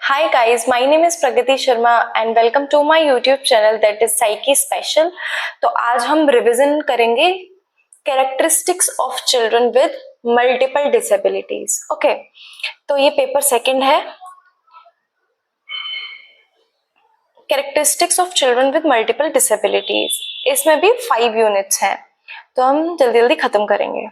Hi guys, my name is Pragati Sharma and welcome to my YouTube channel that is Psyche Special। तो आज हम revision करेंगे characteristics of children with multiple disabilities. Okay, तो ये paper second है, characteristics of children with multiple disabilities. इसमें भी 5 units हैं, तो हम जल्दी जल्दी खत्म करेंगे।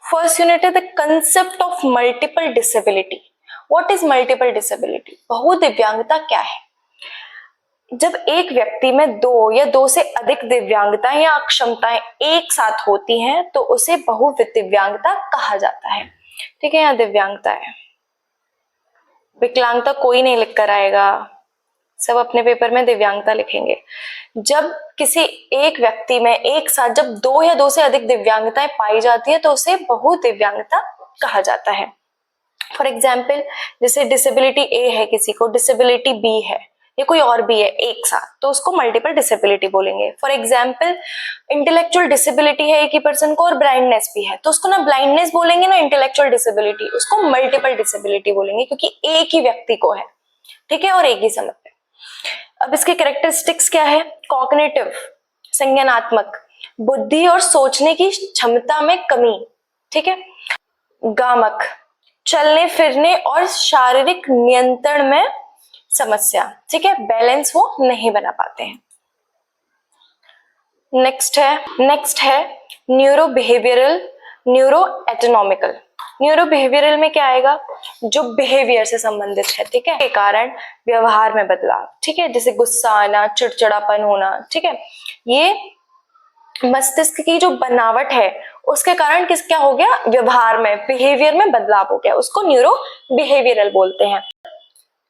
फर्स्ट यूनिट है the concept of multiple disability. What is multiple disability? बहुदिव्यांगता क्या है? जब एक व्यक्ति में दो या दो से अधिक दिव्यांगताएं या अक्षमताएं एक साथ होती हैं तो उसे बहुदिव्यांगता कहा जाता है। ठीक है, यहाँ दिव्यांगता है, विकलांगता कोई नहीं लिख कर आएगा, सब अपने पेपर में दिव्यांगता लिखेंगे। जब किसी एक व्यक्ति में एक साथ जब दो या दो से अधिक दिव्यांगताएं पाई जाती है तो उसे बहुदिव्यांगता कहा जाता है। फॉर एग्जाम्पल, जैसे डिसेबिलिटी ए है किसी को, डिसेबिलिटी बी है या कोई और भी है एक साथ, तो उसको मल्टीपल डिसेबिलिटी बोलेंगे। फॉर एग्जाम्पल, इंटेलेक्चुअल डिसेबिलिटी है एक ही पर्सन को और ब्लाइंडनेस भी है, तो उसको ना ब्लाइंडनेस बोलेंगे ना इंटेलेक्चुअल डिसेबिलिटी, उसको मल्टीपल डिसेबिलिटी बोलेंगे क्योंकि एक ही व्यक्ति को है। ठीक है, और एक ही समय पे। अब इसके कैरेक्टरिस्टिक्स क्या है? कॉग्निटिव, संज्ञानात्मक, बुद्धि और सोचने की क्षमता में कमी। ठीक है, गामक, चलने फिरने और शारीरिक नियंत्रण में समस्या। ठीक है, बैलेंस वो नहीं बना पाते हैं। नेक्स्ट है neuro behavioural, neuro autonomical. Neuro behavioural में क्या आएगा? जो बिहेवियर से संबंधित है। ठीक है, के कारण व्यवहार में बदलाव। ठीक है, जैसे गुस्सा आना, चिड़चिड़ापन होना। ठीक है, ये मस्तिष्क की जो बनावट है उसके कारण क्या हो गया? व्यवहार में, बिहेवियर में बदलाव हो गया, उसको न्यूरो बिहेवियरल बोलते हैं।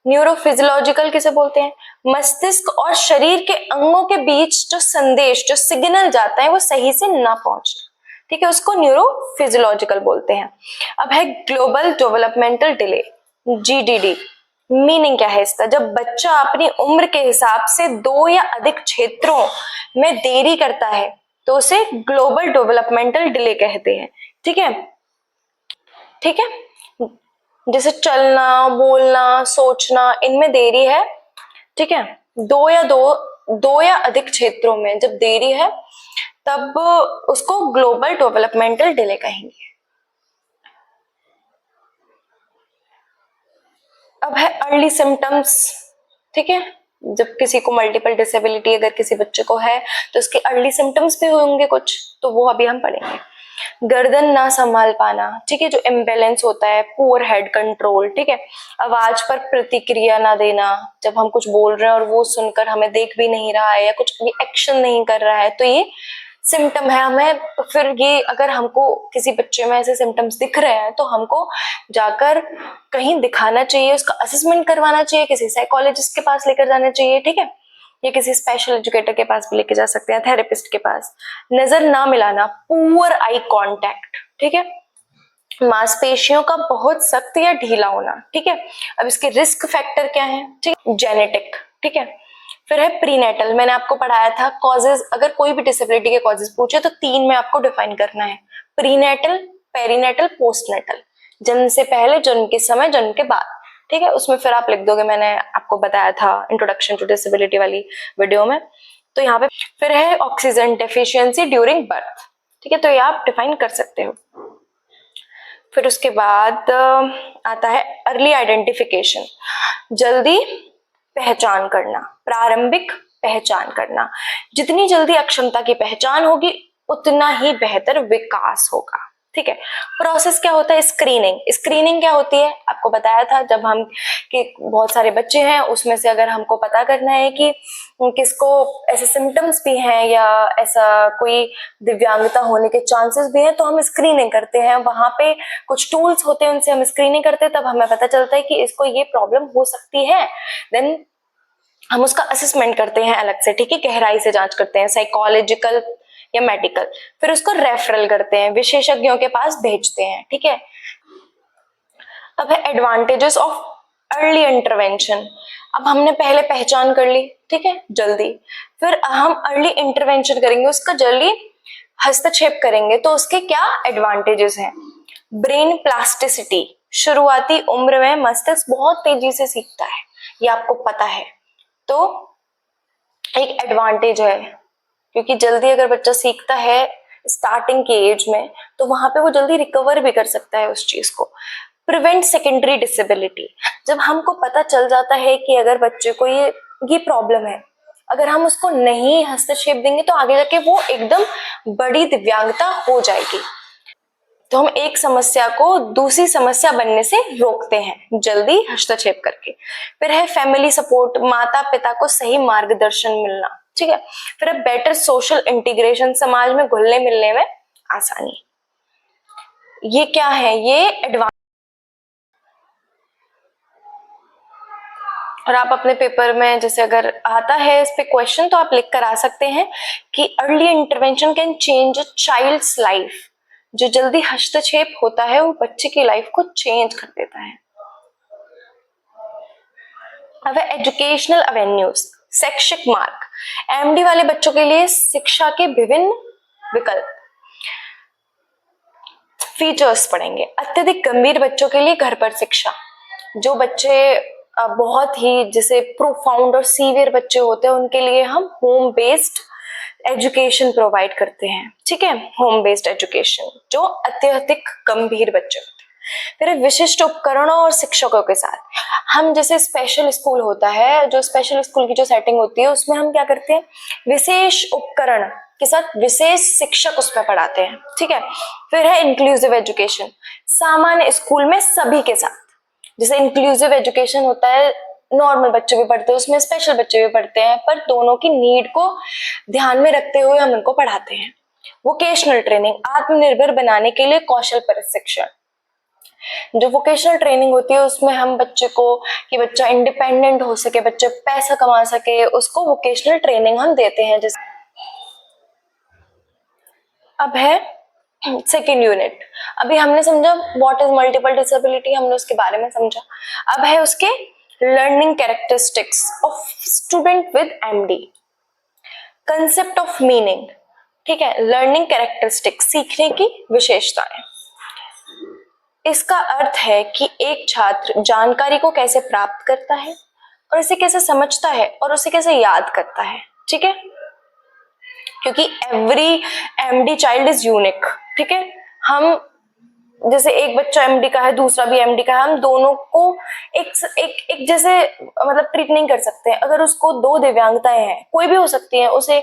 न्यूरो फिजियोलॉजिकल किसे बोलते हैं? मस्तिष्क और शरीर के अंगों के बीच जो संदेश, जो सिग्नल जाता है वो सही से ना पहुंचना। ठीक है, उसको न्यूरो फिजियोलॉजिकल बोलते हैं। अब है global developmental delay, GDD। Meaning क्या है इसका? जब बच्चा अपनी उम्र के हिसाब से दो या अधिक क्षेत्रों में देरी करता है तो उसे ग्लोबल डेवलपमेंटल डिले कहते हैं। ठीक है, ठीक है, जैसे चलना, बोलना, सोचना, इनमें देरी है। ठीक है, दो या अधिक क्षेत्रों में जब देरी है तब उसको ग्लोबल डेवलपमेंटल डिले कहेंगे। अब है अर्ली सिम्टम्स। ठीक है, जब किसी को मल्टीपल डिसेबिलिटी अगर किसी बच्चे को है तो उसके अर्ली सिम्टम्स भी होंगे कुछ, तो वो अभी हम पढ़ेंगे। गर्दन ना संभाल पाना। ठीक है, जो इम्बैलेंस होता है, पुअर हेड कंट्रोल। ठीक है, आवाज पर प्रतिक्रिया ना देना, जब हम कुछ बोल रहे हैं और वो सुनकर हमें देख भी नहीं रहा है या कुछ भी एक्शन नहीं कर रहा है तो ये सिम्टम है। हमें फिर ये अगर हमको किसी बच्चे में ऐसे सिम्टम्स दिख रहे हैं तो हमको जाकर कहीं दिखाना चाहिए, उसका असेसमेंट करवाना चाहिए, किसी साइकोलॉजिस्ट के पास लेकर जाना चाहिए। ठीक है, या किसी स्पेशल एजुकेटर के पास भी लेके जा सकते हैं, थेरेपिस्ट के पास। नजर ना मिलाना, पुअर आई कांटेक्ट। ठीक है, मांसपेशियों का बहुत सख्त या ढीला होना। ठीक है, अब इसके रिस्क फैक्टर क्या है? ठीक, जेनेटिक। ठीक है, फिर है प्रीनेटल। मैंने आपको पढ़ाया था कॉजेज, अगर कोई भी डिसेबिलिटी के कॉजेज पूछे तो 3 में आपको डिफाइन करना है, प्रीनेटल, पेरीनेटल, पोस्टनेटल। जन्म से पहले, जन्म के समय, जन्म के बाद। ठीक है, उसमें फिर आप लिख दोगे, मैंने आपको बताया था इंट्रोडक्शन टू डिसेबिलिटी वाली वीडियो में। तो यहाँ पे फिर है ऑक्सीजन डेफिशिएंसी ड्यूरिंग बर्थ। ठीक है, तो ये आप डिफाइन कर सकते हो। फिर उसके बाद आता है अर्ली आइडेंटिफिकेशन, जल्दी पहचान करना, प्रारंभिक पहचान करना। जितनी जल्दी अक्षमता की पहचान होगी उतना ही बेहतर विकास होगा। ठीक है, प्रोसेस क्या होता है? स्क्रीनिंग। स्क्रीनिंग क्या होती है? आपको बताया था, जब हम कि बहुत सारे बच्चे हैं उसमें से अगर हमको पता करना है कि किसको ऐसे सिम्टम्स भी हैं या ऐसा कोई दिव्यांगता होने के चांसेस भी हैं तो हम स्क्रीनिंग करते हैं। वहां पे कुछ टूल्स होते हैं, उनसे हम स्क्रीनिंग करते हैं, तब हमें पता चलता है कि इसको ये प्रॉब्लम हो सकती है। देन हम उसका असेसमेंट करते हैं अलग से। ठीक है, गहराई से जांच करते हैं, साइकोलॉजिकल या मेडिकल। फिर उसको रेफरल करते हैं, विशेषज्ञों के पास भेजते हैं। ठीक है, अब है एडवांटेजेस ऑफ अर्ली इंटरवेंशन। अब हमने पहले पहचान कर ली, ठीक है, जल्दी, फिर हम अर्ली इंटरवेंशन करेंगे, उसका जल्दी हस्तक्षेप करेंगे, तो उसके क्या एडवांटेजेस हैं? ब्रेन प्लास्टिसिटी, शुरुआती उम्र में मस्तिष्क बहुत तेजी से सीखता है। ये आपको पता है, तो एक एडवांटेज है, क्योंकि जल्दी अगर बच्चा सीखता है स्टार्टिंग के एज में, तो वहां पे वो जल्दी रिकवर भी कर सकता है उस चीज को। प्रिवेंट सेकेंडरी डिसेबिलिटी, जब हमको पता चल जाता है कि अगर बच्चे को ये प्रॉब्लम है, अगर हम उसको नहीं हस्तक्षेप देंगे तो आगे जाके वो एकदम बड़ी दिव्यांगता हो जाएगी। तो हम एक समस्या को दूसरी समस्या बनने से रोकते हैं जल्दी हस्तक्षेप करके। फिर है फैमिली सपोर्ट, माता पिता को सही मार्गदर्शन मिलना, ठीक है। फिर है बेटर सोशल इंटीग्रेशन, समाज में घुलने मिलने में आसानी। ये क्या है, ये एडवांस, और आप अपने पेपर में जैसे अगर आता है इस पे क्वेश्चन तो आप लिख कर आ सकते हैं कि early intervention can change a child's life. जो जल्दी हस्तक्षेप होता है वो बच्चे की लाइफ को चेंज कर देता है। अब एजुकेशनल अवेन्यूज, शैक्षिक मार्ग, एमडी वाले बच्चों के लिए शिक्षा के विभिन्न विकल्प, फीचर्स पढ़ेंगे। अत्यधिक गंभीर बच्चों के लिए घर पर शिक्षा, जो बच्चे बहुत ही जैसे प्रोफाउंड और सीवियर बच्चे होते हैं उनके लिए हम होम बेस्ड एजुकेशन प्रोवाइड करते हैं, ठीक है। होम बेस्ड एजुकेशन जो अत्यधिक गंभीर बच्चे होते हैं। फिर विशिष्ट उपकरणों और शिक्षकों के साथ, हम जैसे स्पेशल स्कूल होता है, जो स्पेशल स्कूल की जो सेटिंग होती है उसमें हम क्या करते हैं, विशेष उपकरण के साथ विशेष शिक्षक उसमें पढ़ाते हैं, ठीक है। फिर है इंक्लूसिव एजुकेशन, सामान्य स्कूल में सभी के साथ। जैसे इंक्लूसिव एजुकेशन होता है, नॉर्मल बच्चे भी पढ़ते हैं उसमें, स्पेशल बच्चे भी पढ़ते हैं, पर दोनों की नीड को ध्यान में रखते हुए हम उनको पढ़ाते हैं। वोकेशनल ट्रेनिंग, आत्मनिर्भर बनाने के लिए कौशल प्रशिक्षण। जो वोकेशनल ट्रेनिंग होती है उसमें हम बच्चे को, कि बच्चा इंडिपेंडेंट हो सके, बच्चा पैसा कमा सके, उसको वोकेशनल ट्रेनिंग हम देते हैं। जैसे अब है सेकेंड यूनिट, अभी हमने समझा व्हाट इज मल्टीपल डिसेबिलिटी, हमने उसके बारे में समझा। अब है उसके learning characteristics of student with MD, concept of meaning, ठीक है। लर्निंग कैरेक्टरिस्टिक्स, सीखने की विशेषताएं। इसका अर्थ है कि एक छात्र जानकारी को कैसे प्राप्त करता है और इसे कैसे समझता है और उसे कैसे याद करता है, ठीक है। क्योंकि every MD child is unique, ठीक है। हम जैसे एक बच्चा एमडी का है, दूसरा भी एमडी का है, हम दोनों को एक जैसे मतलब ट्रीट नहीं कर सकते हैं। अगर उसको दो दिव्यांगताएं हैं, कोई भी हो सकती है, उसे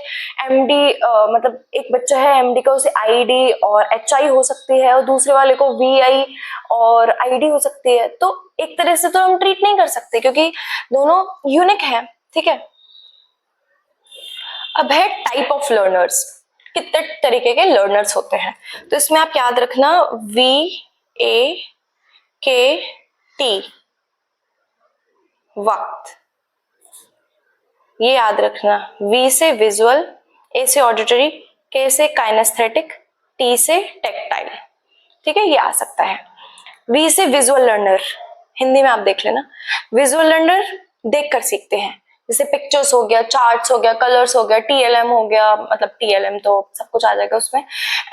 एमडी मतलब एक बच्चा है एमडी का, उसे आईडी और एचआई हो सकती है, और दूसरे वाले को वीआई और आईडी हो सकती है। तो एक तरह से तो हम ट्रीट नहीं कर सकते क्योंकि दोनों यूनिक है, ठीक है। अब है टाइप ऑफ लर्नर्स, कितने तरीके के लर्नर्स होते हैं, तो इसमें आप याद रखना VAKT, वक्त, ये याद रखना। V से विजुअल, A से ऑडिटरी, K से काइनेस्थेटिक, T से टेक्टाइल, ठीक है, ये आ सकता है। V से विजुअल लर्नर, हिंदी में आप देख लेना, विजुअल लर्नर देख कर सीखते हैं, जैसे पिक्चर्स हो गया, चार्ट्स हो गया, कलर्स हो गया, TLM हो गया, मतलब TLM तो सब कुछ आ जाएगा उसमें,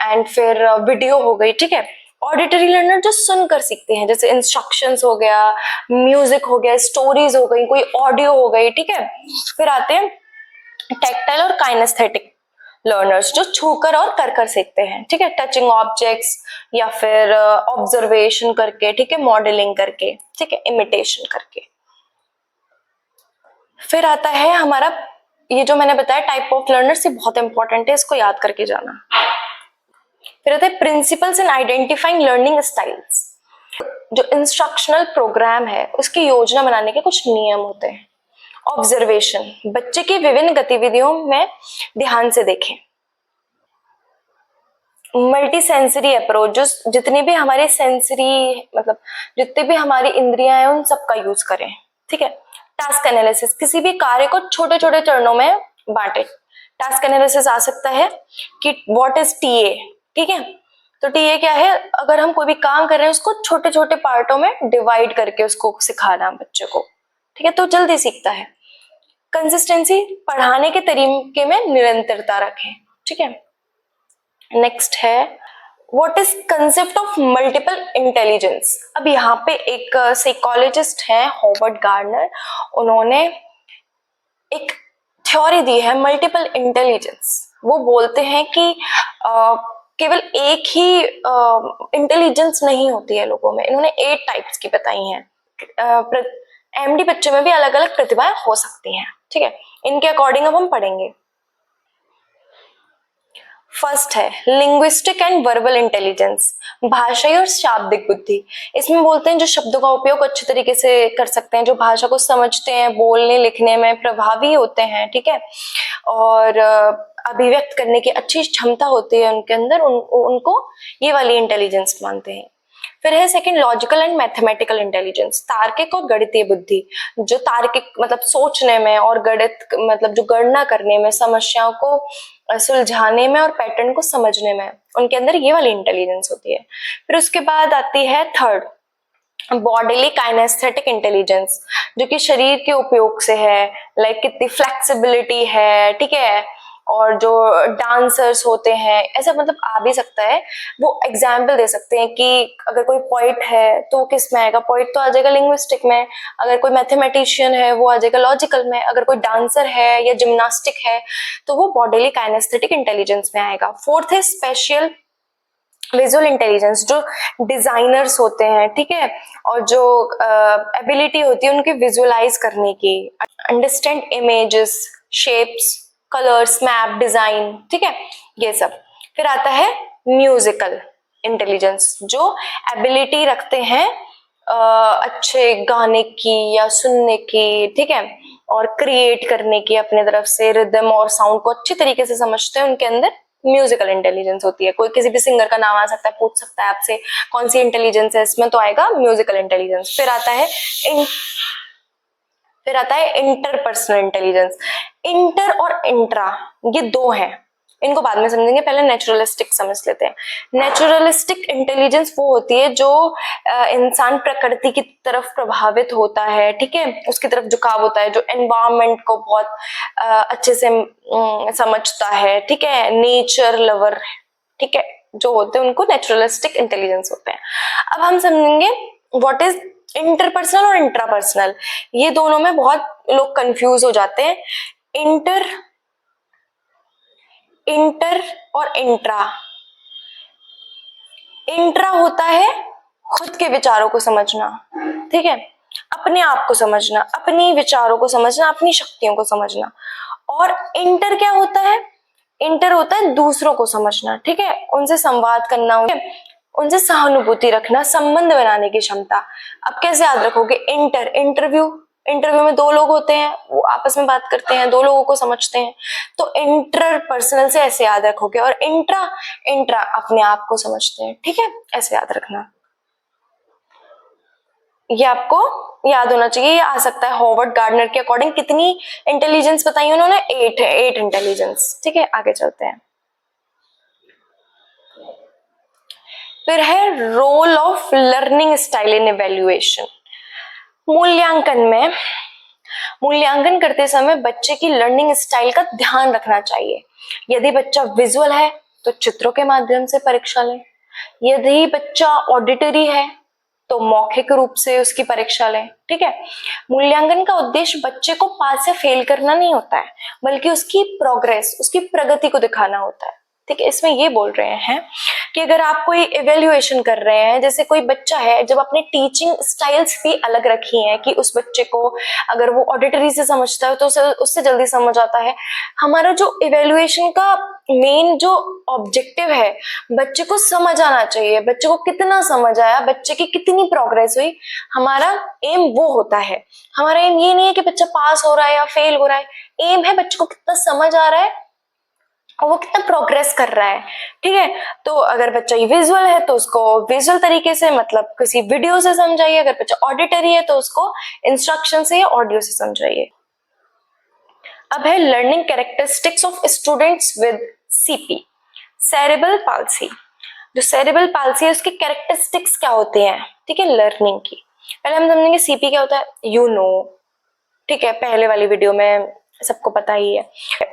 एंड फिर वीडियो हो गई, ठीक है। ऑडिटरी लर्नर जो सुनकर सीखते हैं, जैसे इंस्ट्रक्शंस हो गया, म्यूजिक हो गया, स्टोरीज हो गई, कोई ऑडियो हो गई, ठीक है। फिर आते हैं टेक्टाइल और काइनेस्थेटिक लर्नर्स, जो छूकर और कर सीखते हैं, ठीक है, टचिंग ऑब्जेक्ट्स या फिर ऑब्जर्वेशन करके, ठीक है, मॉडलिंग करके, ठीक है, इमिटेशन करके। फिर आता है हमारा ये जो मैंने बताया टाइप ऑफ लर्नर्स, ये बहुत इंपॉर्टेंट है, इसको याद करके जाना। फिर आता है principles in identifying learning styles, जो इंस्ट्रक्शनल प्रोग्राम है उसकी योजना बनाने के कुछ नियम होते हैं। ऑब्जर्वेशन, बच्चे की विभिन्न गतिविधियों में ध्यान से देखें। मल्टी सेंसरी अप्रोच, जो जितनी भी हमारी सेंसरी मतलब जितनी भी हमारी इंद्रियां हैं उन सबका यूज करें, ठीक है। टास्क एनालिसिस, किसी भी कार्य को छोटे छोटे चरणों में बांटे। टास्क एनालिसिस आ सकता है कि व्हाट इज टीए, ठीक है। तो टीए क्या है, अगर हम कोई भी काम कर रहे हैं उसको छोटे छोटे पार्टों में डिवाइड करके उसको सिखाना बच्चे को, ठीक है, तो जल्दी सीखता है। कंसिस्टेंसी, पढ़ाने के तरीके में निरंतरता रखें, ठीक है। नेक्स्ट है what is concept of multiple intelligence. अब यहाँ पे एक साइकोलॉजिस्ट है हॉवर्ड गार्डनर, उन्होंने एक थ्योरी दी है मल्टीपल इंटेलिजेंस। वो बोलते हैं कि केवल एक ही इंटेलिजेंस नहीं होती है लोगों में, इन्होंने 8 टाइप्स की बताई हैं। एमडी बच्चों में भी अलग अलग प्रतिभाएं हो सकती हैं, ठीक है, इनके अकॉर्डिंग अब हम पढ़ेंगे। फर्स्ट है लिंग्विस्टिक एंड वर्बल इंटेलिजेंस, भाषाई और शाब्दिक बुद्धि। इसमें बोलते हैं जो शब्दों का उपयोग अच्छे तरीके से कर सकते हैं, जो भाषा को समझते हैं, बोलने लिखने में प्रभावी होते हैं, ठीक है, और अभिव्यक्त करने की अच्छी क्षमता होती है उनके अंदर, उनको ये वाली इंटेलिजेंस मानते हैं। फिर है second logical and mathematical intelligence, तार्किक और गणितीय बुद्धि, जो तार्किक मतलब सोचने में और गणित मतलब जो गणना करने में, समस्याओं को सुलझाने में और पैटर्न को समझने में, उनके अंदर ये वाली इंटेलिजेंस होती है। फिर उसके बाद आती है थर्ड बॉडीली काइनेस्थेटिक इंटेलिजेंस, जो कि शरीर के उपयोग से है, लाइक कितनी फ्लेक्सिबिलिटी है, ठीक है, और जो डांसर्स होते हैं, ऐसा मतलब आ भी सकता है। वो एग्जाम्पल दे सकते हैं कि अगर कोई पोइट है तो किस में आएगा, पोइट तो आ जाएगा लिंग्विस्टिक में, अगर कोई मैथमेटिशियन है वो आ जाएगा लॉजिकल में, अगर कोई डांसर है या जिम्नास्टिक है तो वो बॉडीली काइनेस्थेटिक इंटेलिजेंस में आएगा। फोर्थ है स्पेशियल विजुअल इंटेलिजेंस, जो डिजाइनर्स होते हैं, ठीक है, और जो एबिलिटी होती है उनकी विजुअलाइज करने की, understand images, shapes, colours, map, design, ठीक है, ये सब। फिर आता है म्यूजिकल इंटेलिजेंस, जो एबिलिटी रखते हैं अच्छे गाने की या सुनने की, ठीक है, और क्रिएट करने की अपने तरफ से, रिदम और साउंड को अच्छी तरीके से समझते हैं, उनके अंदर म्यूजिकल इंटेलिजेंस होती है। कोई किसी भी सिंगर का नाम आ सकता है, पूछ सकता है आपसे कौन सी इंटेलिजेंस है इसमें, तो आएगा म्यूजिकल इंटेलिजेंस। फिर आता है इंटरपर्सनल इंटेलिजेंस। इंटर और इंट्रा ये दो हैं, इनको बाद में समझेंगे, पहले नेचुरलिस्टिक समझ लेते हैं। नेचुरलिस्टिक इंटेलिजेंस वो होती है जो इंसान प्रकृति की तरफ प्रभावित होता है, ठीक है, उसकी तरफ झुकाव होता है, जो एनवायरनमेंट को बहुत अच्छे से समझता है, ठीक है, नेचर लवर, ठीक है, जो होते हैं उनको नेचुरलिस्टिक इंटेलिजेंस होते हैं। अब हम समझेंगे व्हाट इज इंटरपर्सनल और इंट्रापर्सनल। ये दोनों में बहुत लोग कंफ्यूज हो जाते हैं। इंटर और इंट्रा। इंट्रा होता है खुद के विचारों को समझना, ठीक है, अपने आप को समझना, अपनी विचारों को समझना, अपनी शक्तियों को समझना। और इंटर क्या होता है? इंटर होता है दूसरों को समझना, ठीक है, उनसे संवाद करना, उनसे सहानुभूति रखना, संबंध बनाने की क्षमता। अब कैसे याद रखोगे? इंटरव्यू में दो लोग होते हैं, वो आपस में बात करते हैं, दो लोगों को समझते हैं, तो इंटरपर्सनल से ऐसे याद रखोगे। और इंट्रा अपने आप को समझते हैं, ठीक है, ऐसे याद रखना। ये आपको याद होना चाहिए। ये आ सकता है हॉवर्ड गार्डनर के अकॉर्डिंग कितनी इंटेलिजेंस बताई उन्होंने? 8 इंटेलिजेंस, ठीक है। आगे चलते हैं। फिर है role of learning style in evaluation. मूल्यांकन करते समय बच्चे की लर्निंग स्टाइल का ध्यान रखना चाहिए। यदि बच्चा विजुअल है तो चित्रों के माध्यम से परीक्षा लें, यदि बच्चा ऑडिटरी है तो मौखिक रूप से उसकी परीक्षा लें, ठीक है। मूल्यांकन का उद्देश्य बच्चे को पास या फेल करना नहीं होता है, बल्कि उसकी प्रोग्रेस, उसकी प्रगति को दिखाना होता है, ठीक है। इसमें ये बोल रहे हैं कि अगर आप कोई इवेल्युएशन कर रहे हैं, जैसे कोई बच्चा है, जब अपने टीचिंग स्टाइल्स भी अलग रखी हैं कि उस बच्चे को अगर वो ऑडिटरी से समझता है तो उससे जल्दी समझ आता है। हमारा जो इवेल्युएशन का मेन जो ऑब्जेक्टिव है, बच्चे को समझ आना चाहिए, बच्चे को कितना समझ आया, बच्चे की कितनी प्रोग्रेस हुई, हमारा एम वो होता है। हमारा एम ये नहीं है कि बच्चा पास हो रहा है या फेल हो रहा है, एम है बच्चे को कितना समझ आ रहा है और वो कितना प्रोग्रेस कर रहा है, ठीक है। तो अगर बच्चा विजुअल है तो उसको विजुअल तरीके से, मतलब किसी वीडियो से समझाइए। अगर बच्चा ऑडिटरी है तो उसको इंस्ट्रक्शन से या ऑडियो से समझाइए। अब है learning characteristics of students with CP, cerebral palsy. जो सेरेब्रल पाल्सी है उसकी कैरेक्टरिस्टिक्स क्या होते हैं, ठीक है, लर्निंग की। पहले हम समझेंगे सीपी क्या होता है, ठीक है, पहले वाली वीडियो में सबको पता ही है।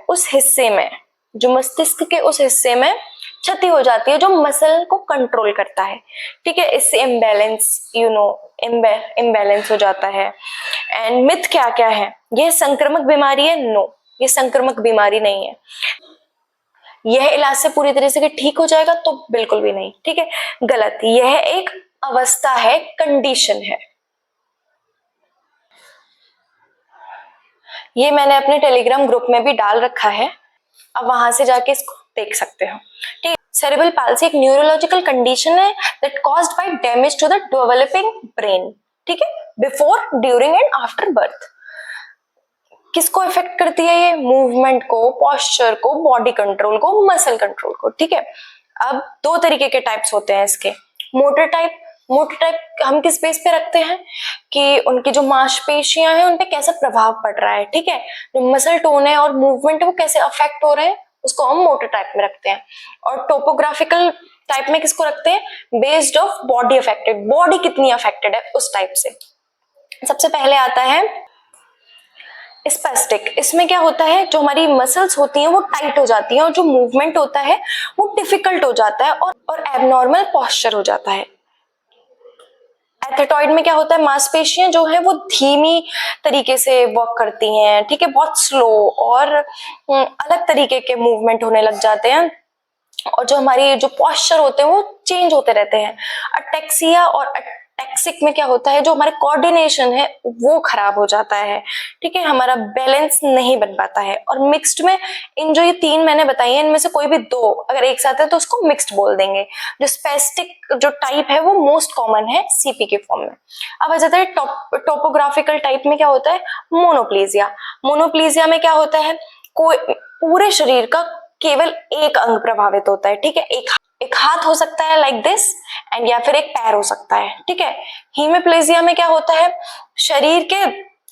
उस हिस्से में, जो मस्तिष्क के उस हिस्से में क्षति हो जाती है जो मसल को कंट्रोल करता है, ठीक है। इससे इम्बैलेंस इम्बैलेंस हो जाता है। एंड मिथ क्या क्या है, यह संक्रामक बीमारी है? नो, ये संक्रामक बीमारी नहीं है। यह इलाज से पूरी तरह से ठीक हो जाएगा? तो बिल्कुल भी नहीं, ठीक है, गलत। यह एक अवस्था है, कंडीशन है। ये मैंने अपने टेलीग्राम ग्रुप में भी डाल रखा है, अब वहां से जाके इसको देख सकते हो, ठीक है। सेरेब्रल पाल्सी एक न्यूरोलॉजिकल कंडीशन है that caused by damage to the developing brain, ठीक है, before, during and after birth. किसको इफेक्ट करती है ये? मूवमेंट को, पोस्चर को, बॉडी कंट्रोल को, मसल कंट्रोल को, ठीक है। अब दो तरीके के टाइप्स होते हैं इसके। मोटर टाइप हम किस बेस पे रखते हैं कि उनकी जो मांसपेशियां हैं उन पे कैसा प्रभाव पड़ रहा है, ठीक है, जो मसल टोन है और मूवमेंट है वो कैसे अफेक्ट हो रहे हैं, उसको हम मोटर टाइप में रखते हैं। और टोपोग्राफिकल टाइप में किसको रखते हैं? Based of body affected, body कितनी अफेक्टेड है उस टाइप से। सबसे पहले आता है स्पेस्टिक। इसमें क्या होता है, जो हमारी मसल्स होती हैं वो टाइट हो जाती हैं और जो मूवमेंट होता है वो डिफिकल्ट हो जाता है और एबनॉर्मल पोस्चर हो जाता है। एथेटॉइड में क्या होता है, मांसपेशियां जो है वो धीमी तरीके से वर्क करती हैं, ठीक है, बहुत स्लो और अलग तरीके के मूवमेंट होने लग जाते हैं और जो हमारी जो पोस्चर होते हैं वो चेंज होते रहते हैं। अटेक्सिया और अटेक्सिक में क्या होता है, जो हमारे कोऑर्डिनेशन है वो खराब हो जाता है, ठीक है, हमारा बैलेंस नहीं बन पाता है। और मिक्स्ड में इन जो ये तीन मैंने बताई है इनमें से कोई भी दो अगर एक साथ है तो उसको मिक्स्ड बोल देंगे। जो स्पेस्टिक जो टाइप है वो मोस्ट कॉमन है सीपी के फॉर्म में। अब आ जाता है टोपोग्राफिकल टाइप में क्या होता है, मोनोप्लेजिया। मोनोप्लेजिया में क्या होता है, कोई पूरे शरीर का केवल एक अंग प्रभावित होता है, ठीक है, एक हाथ हो सकता है लाइक दिस एंड या फिर एक पैर हो सकता है, ठीक है। हीमिप्लेजिया में क्या होता है, शरीर के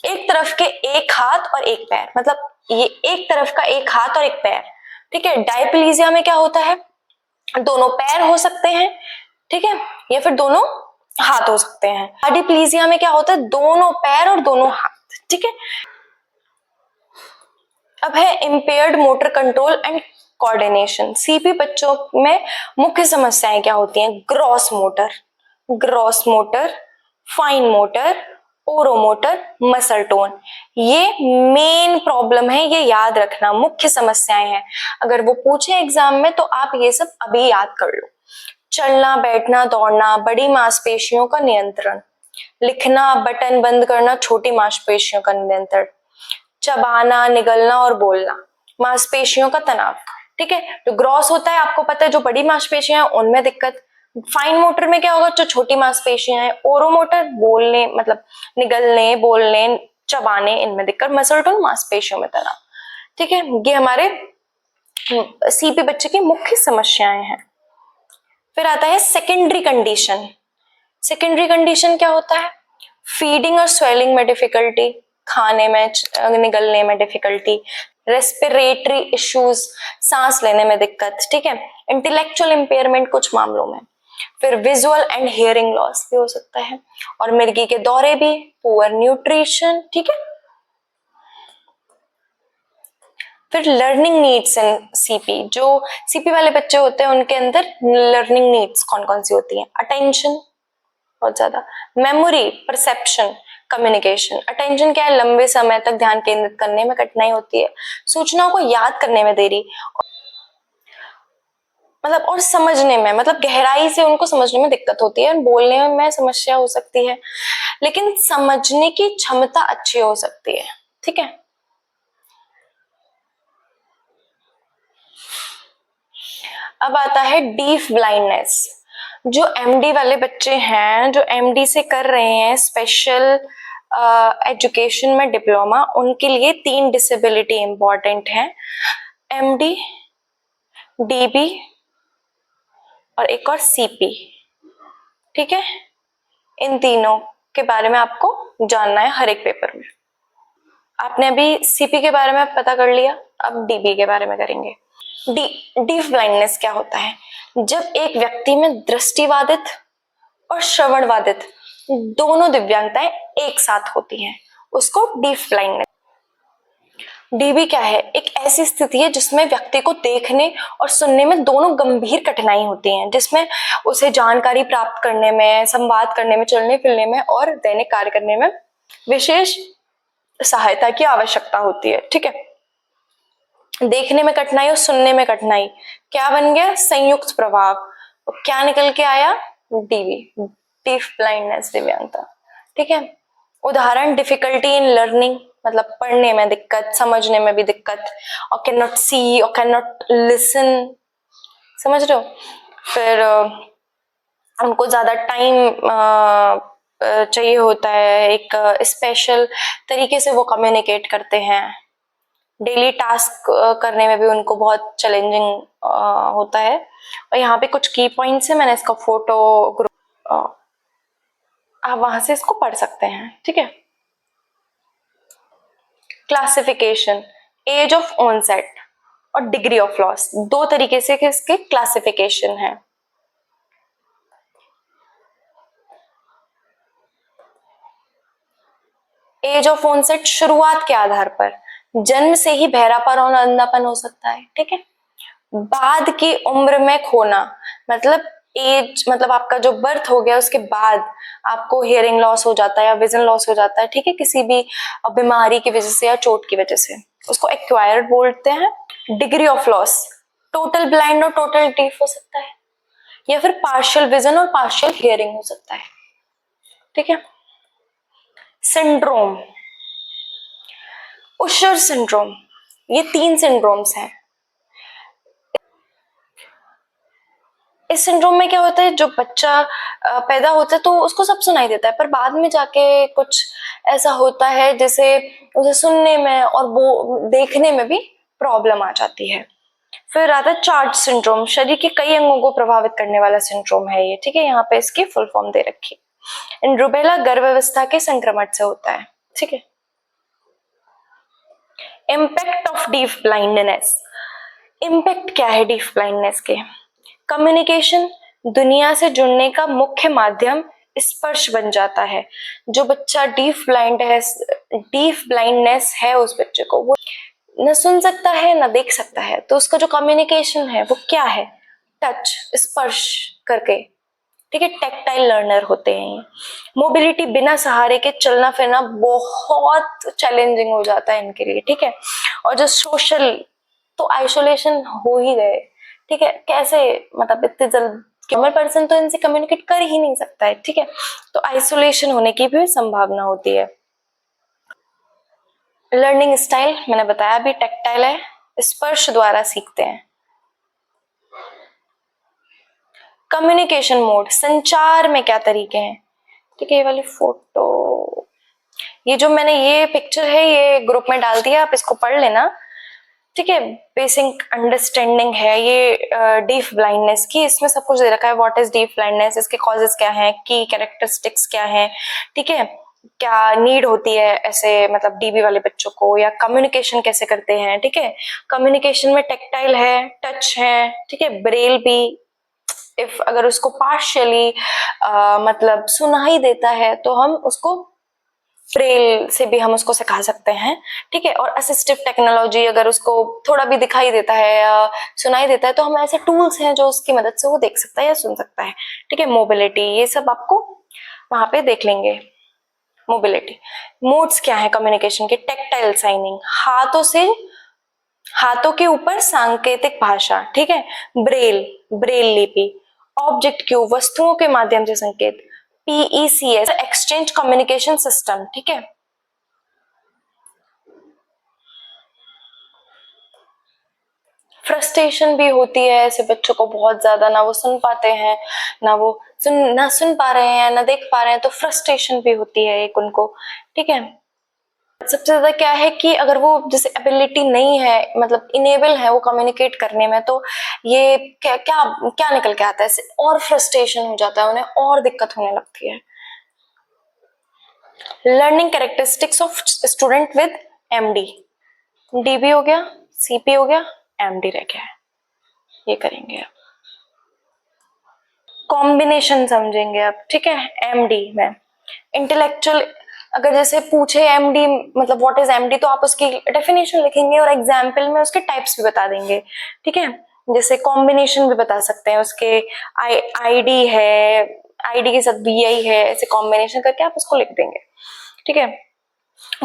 एक तरफ के एक हाथ और एक पैर, मतलब ये एक तरफ का एक हाथ और एक पैर, ठीक है। डायप्लीजिया में क्या होता है, दोनों पैर हो सकते हैं, ठीक है, या फिर दोनों हाथ हो सकते हैं। क्वाड्रिप्लीजिया में क्या होता है, दोनों पैर और दोनों हाथ, ठीक है। अब है impaired motor control and coordination. CP बच्चों में मुख्य समस्याएं क्या होती हैं? Gross motor, fine motor, oromotor, muscle tone. ये मेन प्रॉब्लम है, ये याद रखना, मुख्य समस्याएं हैं। अगर वो पूछे एग्जाम में तो आप ये सब अभी याद कर लो। चलना, बैठना, दौड़ना, बड़ी मांसपेशियों का नियंत्रण, लिखना, बटन बंद करना, छोटी मांसपेशियों का नियंत्रण, चबाना, निगलना और बोलना, मांसपेशियों का तनाव, ठीक है। जो ग्रॉस होता है आपको पता है, जो बड़ी मांसपेशियां हैं उनमें दिक्कत। फाइन मोटर में क्या होगा, जो छोटी मांसपेशियां हैं। ओरोमोटर बोलने, मतलब निगलने, बोलने, चबाने, इनमें दिक्कत। मसल टोन, मांसपेशियों में तनाव, ठीक है। ये हमारे सीपी बच्चे की मुख्य समस्याएं हैं। फिर आता है सेकेंडरी कंडीशन। सेकेंडरी कंडीशन क्या होता है, फीडिंग और स्वेलिंग में डिफिकल्टी, खाने में, निगलने में डिफिकल्टी, रेस्पिरेटरी इश्यूज, सांस लेने में दिक्कत, ठीक है, इंटेलेक्चुअल इंपेयरमेंट कुछ मामलों में, फिर विजुअल एंड हियरिंग लॉस भी हो सकता है, और मिर्गी के दौरे भी, पुअर न्यूट्रिशन, ठीक है। फिर लर्निंग नीड्स इन सीपी, जो सीपी वाले बच्चे होते हैं उनके अंदर लर्निंग नीड्स कौन कौन सी होती हैं? अटेंशन बहुत ज्यादा, मेमोरी, परसेप्शन, कम्युनिकेशन। अटेंशन क्या है, लंबे समय तक ध्यान केंद्रित करने में कठिनाई होती है, सूचनाओं को याद करने में देरी, मतलब और समझने में, मतलब गहराई से उनको समझने में दिक्कत होती है। बोलने में समस्या हो सकती है लेकिन समझने की क्षमता अच्छी हो सकती है, ठीक है। अब आता है डीफ ब्लाइंडनेस। जो एमडी वाले बच्चे हैं, जो एमडी से कर रहे हैं स्पेशल एजुकेशन में डिप्लोमा, उनके लिए 3 डिसेबिलिटी इंपॉर्टेंट है, एमडी, डीबी और एक और सीपी, ठीक है। इन तीनों के बारे में आपको जानना है हर एक पेपर में। आपने अभी सीपी के बारे में पता कर लिया, अब डीबी के बारे में करेंगे। डीफ ब्लाइंडनेस क्या होता है, जब एक व्यक्ति में दृष्टिबाधित और श्रवणबाधित दोनों दिव्यांगताएं एक साथ होती हैं, उसको डीफ ब्लाइंडनेस। डीबी क्या है? एक ऐसी स्थिति है जिसमें व्यक्ति को देखने और सुनने में दोनों गंभीर कठिनाई होती है, जिसमें उसे जानकारी प्राप्त करने में, संवाद करने में, चलने फिरने में और दैनिक कार्य करने में विशेष सहायता की आवश्यकता होती है। ठीक है, देखने में कठिनाई और सुनने में कठिनाई, क्या बन गया? संयुक्त प्रभाव। क्या निकल के आया? डीबी, डीफ ब्लाइंडनेस, दिव्यांगता। ठीक है, उदाहरण डिफिकल्टी इन लर्निंग, मतलब पढ़ने में दिक्कत, समझने में भी दिक्कत, और कैन नॉट सी और कैन नॉट लिसन, समझ रहे हो? फिर उनको ज्यादा टाइम चाहिए होता है, एक स्पेशल तरीके से वो कम्युनिकेट करते हैं, डेली टास्क करने में भी उनको बहुत चैलेंजिंग होता है। और यहाँ पे कुछ की पॉइंट्स है, मैंने इसका फोटो आप वहां से इसको पढ़ सकते हैं। ठीक है, क्लासिफिकेशन, एज ऑफ ऑनसेट और डिग्री ऑफ लॉस, दो तरीके से इसके क्लासिफिकेशन है। एज ऑफ ऑनसेट शुरुआत के आधार पर, जन्म से ही बहरापन और अंधापन हो सकता है। ठीक है, बाद की उम्र में खोना, मतलब एज, मतलब आपका जो बर्थ हो गया उसके बाद आपको हियरिंग लॉस हो जाता है या विजन लॉस हो जाता है, ठीक है, किसी भी बीमारी की वजह से या चोट की वजह से, उसको एक्वायर्ड बोलते हैं। Degree of loss, total blind और टोटल डीफ हो सकता है, या फिर पार्शियल विजन और पार्शियल हियरिंग हो सकता है। ठीक है, सिंड्रोम, उशर सिंड्रोम, ये 3 सिंड्रोम्स हैं। इस सिंड्रोम में क्या होता है, जो बच्चा पैदा होता है तो उसको सब सुनाई देता है, पर बाद में जाके कुछ ऐसा होता है जैसे उसे सुनने में और वो देखने में भी प्रॉब्लम आ जाती है। फिर आता है चार्ज सिंड्रोम, शरीर के कई अंगों को प्रभावित करने वाला सिंड्रोम है ये। ठीक है, यहाँ पे इसकी फुल फॉर्म दे रखी है। इन रुबेला गर्भावस्था के संक्रमण से होता है। ठीक है, impact of deaf blindness, impact क्या है डीफ ब्लाइंडनेस के? कम्युनिकेशन, दुनिया से जुड़ने का मुख्य माध्यम स्पर्श बन जाता है। जो बच्चा डीफ ब्लाइंडनेस है उस बच्चे को, वो न सुन सकता है न देख सकता है, तो उसका जो कम्युनिकेशन है वो क्या है? टच, स्पर्श करके। ठीक है, टेक्टाइल लर्नर होते हैं ये। मोबिलिटी, बिना सहारे के चलना फिरना बहुत चैलेंजिंग हो जाता है इनके लिए। ठीक है, और जो सोशल, तो आइसोलेशन हो ही गए। ठीक है, कैसे, मतलब इतने जल्द नॉर्मल पर्सन तो इनसे कम्युनिकेट कर ही नहीं सकता है। ठीक है, तो आइसोलेशन होने की भी संभावना होती है। लर्निंग स्टाइल मैंने बताया भी, टेक्टाइल है, स्पर्श द्वारा सीखते हैं। कम्युनिकेशन मोड, संचार में क्या तरीके हैं? ठीक है, ये वाली फोटो, ये जो मैंने ये पिक्चर है ये ग्रुप में डाल दिया, आप इसको पढ़ लेना। ठीक है, बेसिक अंडरस्टैंडिंग है ये डीफ ब्लाइंडनेस की, इसमें सब कुछ दे रखा है। व्हाट इज डीफ ब्लाइंडनेस, इसके कॉजेस क्या हैं, की कैरेक्टरिस्टिक्स क्या हैं, ठीक है, क्या नीड होती है ऐसे, मतलब डीबी वाले बच्चों को, या कम्युनिकेशन कैसे करते हैं। ठीक है, कम्युनिकेशन में टेक्टाइल है, टच है, ठीक है, ब्रेल भी, इफ अगर उसको पार्शियली मतलब सुनाई देता है तो हम उसको ब्रेल से भी हम उसको सिखा सकते हैं। ठीक है, और असिस्टिव टेक्नोलॉजी, अगर उसको थोड़ा भी दिखाई देता है या सुनाई देता है तो हम ऐसे टूल्स हैं जो उसकी मदद से वो देख सकता है या सुन सकता है। ठीक है, मोबिलिटी, ये सब आपको वहां पे देख लेंगे। मोबिलिटी मोड्स क्या है कम्युनिकेशन के? टेक्टाइल साइनिंग, हाथों से, हाथों के ऊपर सांकेतिक भाषा। ठीक है, ब्रेल, ब्रेल लिपि, ऑब्जेक्ट क्यू, वस्तुओं के माध्यम से संकेत, पीईसीएस, एक्सचेंज कम्युनिकेशन सिस्टम। ठीक है, फ्रस्ट्रेशन भी होती है ऐसे बच्चों को बहुत ज्यादा, ना वो सुन पाते हैं, ना सुन पा रहे हैं, ना देख पा रहे हैं, तो फ्रस्ट्रेशन भी होती है एक उनको। ठीक है, सबसे ज्यादा क्या है कि अगर वो जैसे एबिलिटी नहीं है, मतलब इनेबल है वो कम्युनिकेट करने में, तो ये क्या क्या क्या निकल के आता है, और फ्रस्ट्रेशन हो जाता है उन्हें, और दिक्कत होने लगती है। Learning characteristics of student with MD, dB हो गया, सीपी हो गया, एमडी रह गया है, ये करेंगे अब। कॉम्बिनेशन समझेंगे अब। ठीक है, एमडी में इंटेलेक्चुअल अगर जैसे पूछे एमडी मतलब व्हाट इज एमडी, तो आप उसकी डेफिनेशन लिखेंगे और एग्जाम्पल में उसके टाइप्स भी बता देंगे, ठीक है। जैसे कॉम्बिनेशन भी बता सकते हैं उसके, आईडी है, आईडी के साथ बीआई है, ऐसे कॉम्बिनेशन करके आप उसको लिख देंगे, ठीक है।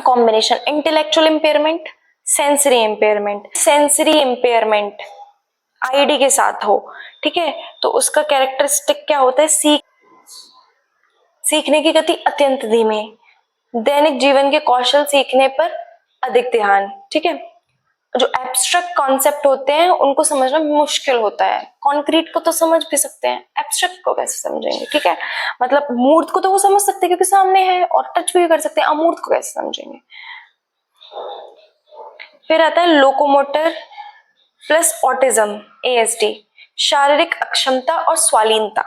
Combination, intellectual impairment, sensory impairment. Sensory impairment ID के साथ हो, ठीक है, तो उसका कैरेक्टरिस्टिक क्या होता है, सीखने की गति अत्यंत धीमी, दैनिक जीवन के कौशल सीखने पर अधिक ध्यान, ठीक है। जो एब्स्ट्रैक्ट कॉन्सेप्ट होते हैं उनको समझना मुश्किल होता है, कॉन्क्रीट को तो समझ भी सकते हैं, एब्स्ट्रैक्ट को कैसे समझेंगे, ठीक है। मतलब मूर्त को तो वो समझ सकते हैं क्योंकि सामने है और टच भी कर सकते हैं, अमूर्त को कैसे समझेंगे। फिर आता है लोकोमोटर प्लस ऑटिज्म, एएसडी, शारीरिक अक्षमता और स्वालीनता,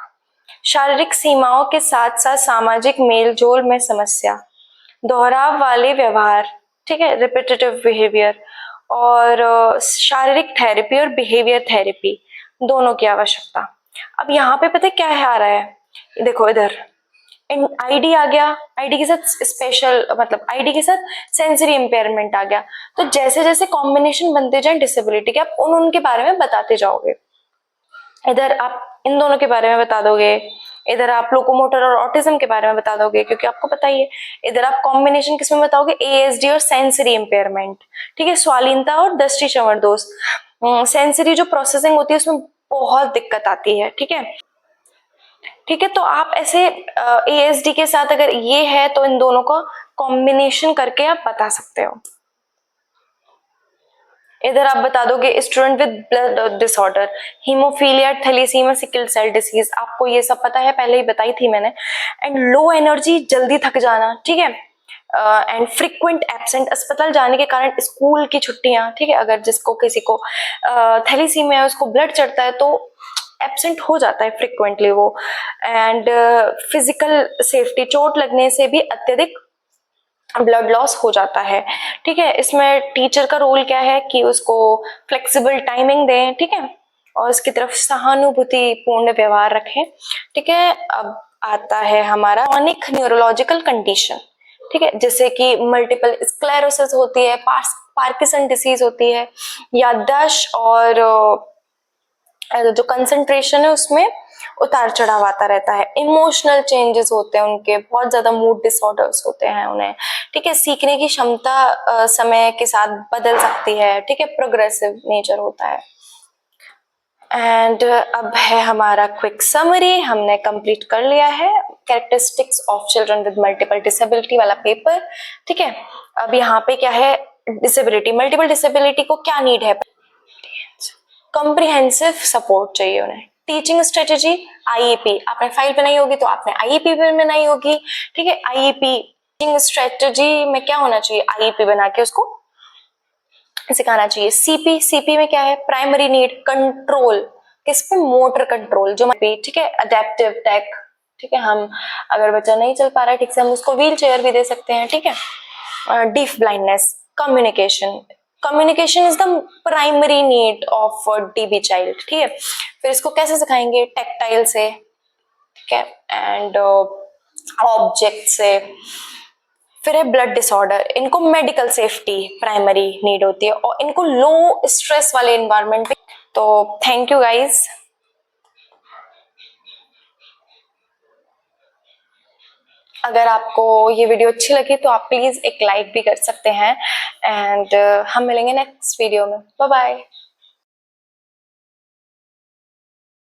शारीरिक सीमाओं के साथ साथ सामाजिक मेलजोल में समस्या, दोहराव वाले व्यवहार, ठीक है, रिपीटेटिव बिहेवियर, और शारीरिक थेरेपी और बिहेवियर थेरेपी दोनों की आवश्यकता। अब यहाँ पे पता है क्या है आ रहा है, देखो इधर आईडी आ गया, आईडी के साथ स्पेशल मतलब आईडी के साथ सेंसरी इम्पेयरमेंट आ गया, तो जैसे जैसे कॉम्बिनेशन बनते जाए डिसेबिलिटी के, आप उनके बारे में बताते जाओगे। इधर आप इन दोनों के बारे में बता दोगे, इधर आप लोकोमोटर और ऑटिज्म के बारे में बता दोगे क्योंकि आपको पता ही है। इधर आप कॉम्बिनेशन किसमें बताओगे, एएसडी और सेंसरी इम्पेयरमेंट, ठीक है, स्वालीनता और दृष्टि श्रवण दोष। सेंसरी जो प्रोसेसिंग होती है उसमें बहुत दिक्कत आती है, ठीक है, ठीक है। तो आप ऐसे एएसडी के साथ अगर ये है तो इन दोनों का कॉम्बिनेशन करके आप बता सकते हो। इधर आप बता दोगे student with blood disorder, haemophilia, thalassaemia, sickle cell disease, आपको ये सब पता है, पहले ही बताई थी मैंने। एंड लो एनर्जी, जल्दी थक जाना, ठीक है, एंड फ्रीक्वेंट एब्सेंट, अस्पताल जाने के कारण स्कूल की छुट्टियां, ठीक है, अगर जिसको किसी को थैलेसीमिया है उसको ब्लड चढ़ता है तो एब्सेंट हो जाता है फ्रिक्वेंटली वो। एंड फिजिकल सेफ्टी, चोट लगने से भी अत्यधिक ब्लड लॉस हो जाता है, ठीक है। इसमें टीचर का रोल क्या है कि उसको फ्लेक्सिबल टाइमिंग दें, ठीक है, और उसकी तरफ सहानुभूति पूर्ण व्यवहार रखें, ठीक है। अब आता है हमारा क्रॉनिक न्यूरोलॉजिकल कंडीशन, ठीक है, जैसे कि मल्टीपल स्क्लेरोसिस होती है, पार्किंसन डिसीज होती है, याददाश्त और जो कंसंट्रेशन है उसमें उतार चढ़ाव आता रहता है, इमोशनल चेंजेस होते हैं उनके, बहुत ज्यादा मूड डिसऑर्डर्स होते हैं उन्हें, ठीक है। सीखने की क्षमता समय के साथ बदल सकती है, ठीक है, प्रोग्रेसिव नेचर होता है। एंड अब है हमारा क्विक समरी, हमने कंप्लीट कर लिया है characteristics of children with multiple disability वाला पेपर, ठीक है। अब यहाँ पे क्या है, डिसेबिलिटी, मल्टीपल डिसेबिलिटी को क्या नीड है, कॉम्प्रिहेंसिव सपोर्ट चाहिए उन्हें। टीचिंग स्ट्रेटेजी, आईईपी, आपने फाइल बनाई होगी तो आपने आईईपी भी बनाई होगी, ठीक है। आईईपी टीचिंग स्ट्रेटेजी में क्या होना चाहिए, आईईपी बना के उसको सिखाना चाहिए। सीपी, सीपी में क्या है, प्राइमरी नीड, कंट्रोल, किस पे, मोटर कंट्रोल, जो ठीक है, अडेप्टिव टेक, ठीक है, हम अगर बच्चा नहीं चल पा रहा है ठीक से हम उसको व्हील चेयर भी दे सकते हैं, ठीक है। Deaf blindness, communication, communication is the primary need of dB child, ठीक है। फिर इसको कैसे सिखाएंगे, टेक्टाइल से, ठीक है, एंड ऑब्जेक्ट से। फिर है ब्लड डिसऑर्डर, इनको मेडिकल सेफ्टी प्राइमरी नीड होती है और इनको लो स्ट्रेस वाले एनवायरनमेंट पे। तो थैंक यू गाइज। अगर आपको ये वीडियो अच्छी लगी तो आप प्लीज एक लाइक भी कर सकते हैं, एंड हम मिलेंगे नेक्स्ट वीडियो में। Bye bye.